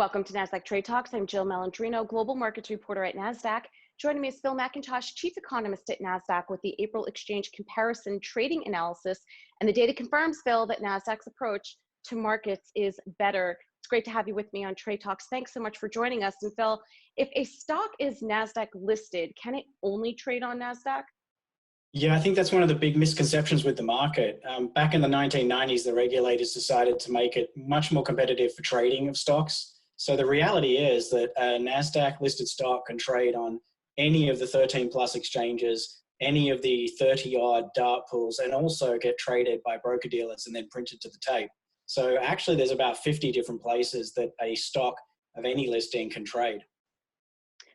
Welcome to Nasdaq Trade Talks. I'm Jill Malandrino, Global Markets Reporter at Nasdaq. Joining me is Phil Mackintosh, Chief Economist at Nasdaq, with the April exchange comparison trading analysis. And the data confirms, Phil, that Nasdaq's approach to markets is better. It's great to have you with me on Trade Talks. Thanks so much for joining us. And Phil, if a stock is Nasdaq listed, can it only trade on Nasdaq? Yeah, I think that's one of the big misconceptions with the market. Back in the 1990s, the regulators decided to make it much more competitive for trading of stocks. So the reality is that a Nasdaq listed stock can trade on any of the 13 plus exchanges, any of the 30 odd dart pools, and also get traded by broker dealers and then printed to the tape. So actually there's about 50 different places that a stock of any listing can trade.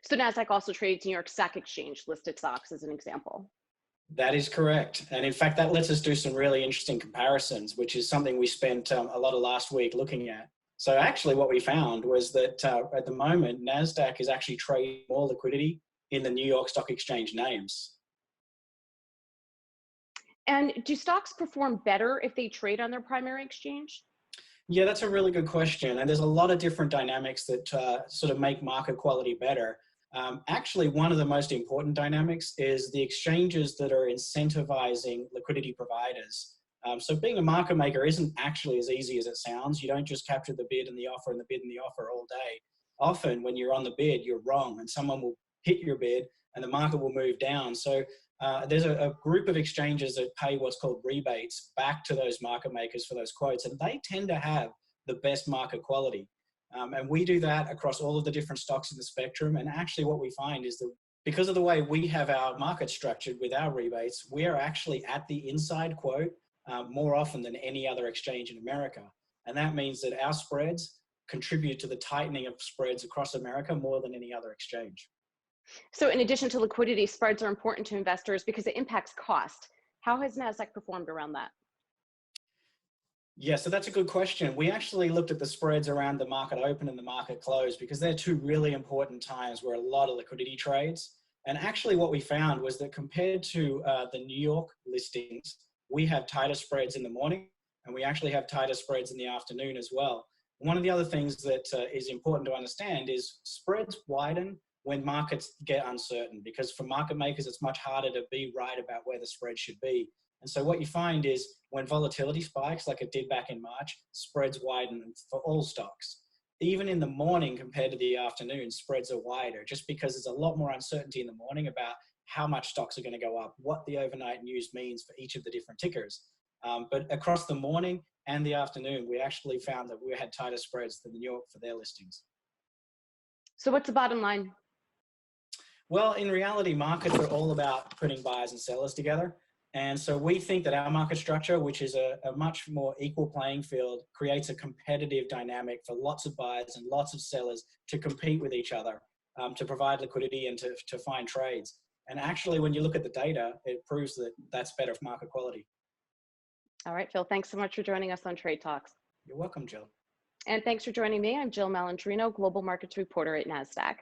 So Nasdaq also trades New York Stock Exchange listed stocks as an example. That is correct. And in fact, that lets us do some really interesting comparisons, which is something we spent a lot of last week looking at. So actually what we found was that at the moment, NASDAQ is actually trading more liquidity in the New York Stock Exchange names. And do stocks perform better if they trade on their primary exchange? Yeah, that's a really good question. And there's a lot of different dynamics that sort of make market quality better. Actually, one of the most important dynamics is the exchanges that are incentivizing liquidity providers. So being a market maker isn't actually as easy as it sounds. You don't just capture the bid and the offer and the bid and the offer all day. Often when you're on the bid, you're wrong and someone will hit your bid and the market will move down. So there's a group of exchanges that pay what's called rebates back to those market makers for those quotes, and they tend to have the best market quality. And we do that across all of the different stocks in the spectrum. And actually what we find is that because of the way we have our market structured with our rebates, we are actually at the inside quote more often than any other exchange in America. And that means that our spreads contribute to the tightening of spreads across America more than any other exchange. So in addition to liquidity, spreads are important to investors because it impacts cost. How has NASDAQ performed around that? Yeah, so that's a good question. We actually looked at the spreads around the market open and the market close because they're two really important times where a lot of liquidity trades. And actually what we found was that compared to the New York listings, we have tighter spreads in the morning and we actually have tighter spreads in the afternoon as well. One of the other things that is important to understand is spreads widen when markets get uncertain, because for market makers, it's much harder to be right about where the spread should be. And so what you find is when volatility spikes, like it did back in March, spreads widen for all stocks. Even in the morning compared to the afternoon, spreads are wider just because there's a lot more uncertainty in the morning about how much stocks are going to go up, what the overnight news means for each of the different tickers. But across the morning and the afternoon, we actually found that we had tighter spreads than New York for their listings. So what's the bottom line? Well, in reality, markets are all about putting buyers and sellers together. And so we think that our market structure, which is a much more equal playing field, creates a competitive dynamic for lots of buyers and lots of sellers to compete with each other, to provide liquidity and to find trades. And actually, when you look at the data, it proves that that's better for market quality. All right, Phil, thanks so much for joining us on Trade Talks. You're welcome, Jill. And thanks for joining me. I'm Jill Malandrino, Global Markets Reporter at Nasdaq.